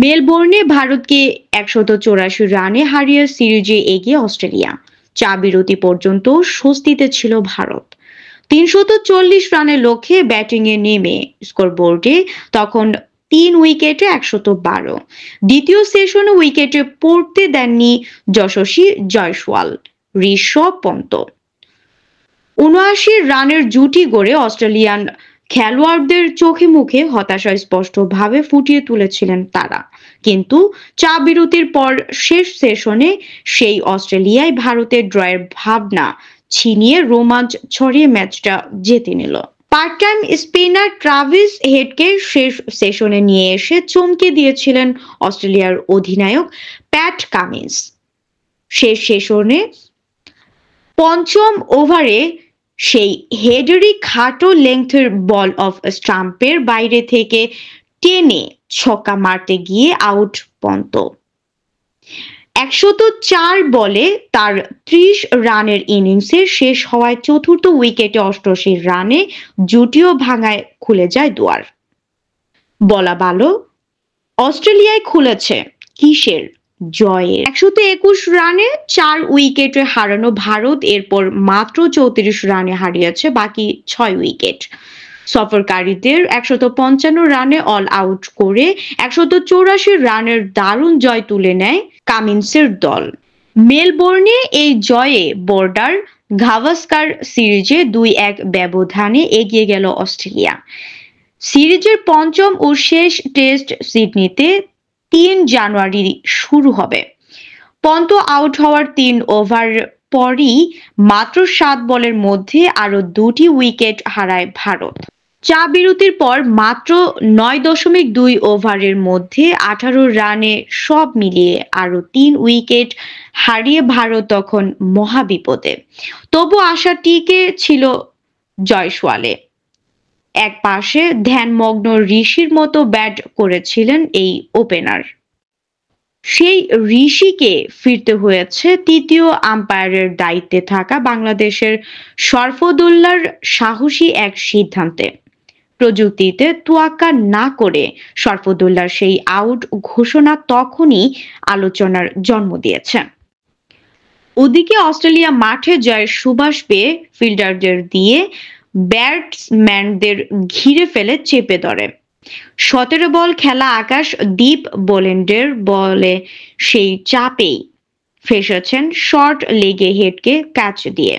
মেলবোর্নে ভারতকে ১৮৪ রানে হারিয়ে সিরিজে এগিয়ে অস্ট্রেলিয়া। চা বিরতি পর্যন্ত স্বস্তিতে ছিল ভারত। ৩৪০ রানের লক্ষ্যে ব্যাটিংয়ে নেমে স্কোরবোর্ডে তখন ৩ উইকেটে ১১২। দ্বিতীয় সেশনে উইকেটে পড়তে দেননি যশস্বী জয়সওয়াল, ঋষভ পন্ত। ৭৯ রানের জুটি গড়ে অস্ট্রেলিয়ান খেলোয়াড়দের চোখে মুখে হতাশা স্পষ্টভাবে ফুটিয়ে তুলেছিলেন তারা। কিন্তু চা বিরতির পর শেষ সেশনে সেই অস্ট্রেলিয়ায় ভারতের ড্রয়ের ভাবনা ছিনিয়ে রোমাঞ্চ ছড়িয়ে ম্যাচটা জিতে নিল। পার্ট টাইম স্পিনার ট্রাভিস হেডকে শেষ সেশনে নিয়ে এসে চমকে দিয়েছিলেন অস্ট্রেলিয়ার অধিনায়ক প্যাট কামিন্স। শেষ সেশনে পঞ্চম ওভারে সেই হেডেরই খাটো লেংথের বল অফ স্টাম্পের বাইরে থেকে টেনে ছক্কা মারতে গিয়ে আউট পন্ত। ১০৪ বলে তার ৩০ রানের ইনিংসে শেষ হওয়ায় চতুর্থ উইকেটে ৮৮ রানে জুটিও ভাঙায় খুলে যায় দুয়ার। বলা ভালো, অস্ট্রেলিয়ায় খুলেছে কিসের জয়ে। ১২১ রানে ৪ উইকেটে হারানো ভারত এরপর মাত্র ৩৪ রানে হারিয়েছে বাকি ৬ উইকেট। সফরকারীদের ১৫৫ রানে অল আউট করে ১৮৪ রানের দারুণ জয় তুলে নেয় কামিন্সের দল। মেলবোর্নে এই জয়ে বর্ডার গাভাস্কার সিরিজে ২-১ ব্যবধানে এগিয়ে গেল অস্ট্রেলিয়া। সিরিজের পঞ্চম ও শেষ টেস্ট সিডনিতে ৩ জানুয়ারি শুরু হবে। পন্ত আউট হওয়ার ৩ ওভার পরই মাত্র ৭ বলের মধ্যে আরও ২টি উইকেট হারায় ভারত। চা বিরতির পর মাত্র ৯.২ ওভারের মধ্যে ১৮ রানে সব মিলিয়ে আরও ৩ উইকেট হারিয়ে ভারত তখন মহাবিপদে। তবু আশা টিকে ছিল জয়সওয়ালে। এক পাশে ধ্যানমগ্ন ঋষির মতো ব্যাট করেছিলেন এই ওপেনার। সেই ঋষিকে ফিরতে হয়েছে তৃতীয় আম্পায়ারের দায়িত্বে থাকা বাংলাদেশের শরফুদ্দৌলার সাহসী এক সিদ্ধান্তে। প্রযুক্তিতে তোয়াক্কা না করে শরফুদ্দৌলার সেই আউট ঘোষণা তখনই আলোচনার জন্ম দিয়েছে। ওদিকে অস্ট্রেলিয়া মাঠে জয়ের সুবাস পেয়ে ফিল্ডারদের দিয়ে ব্যাটসম্যানদের ঘিরে ফেলে চেপে ধরে। ১৭ বল খেলা আকাশ দীপ বোল্যান্ডের বলে সেই চাপেই ফেসেছেন শর্ট লেগে হেডকে ক্যাচ দিয়ে।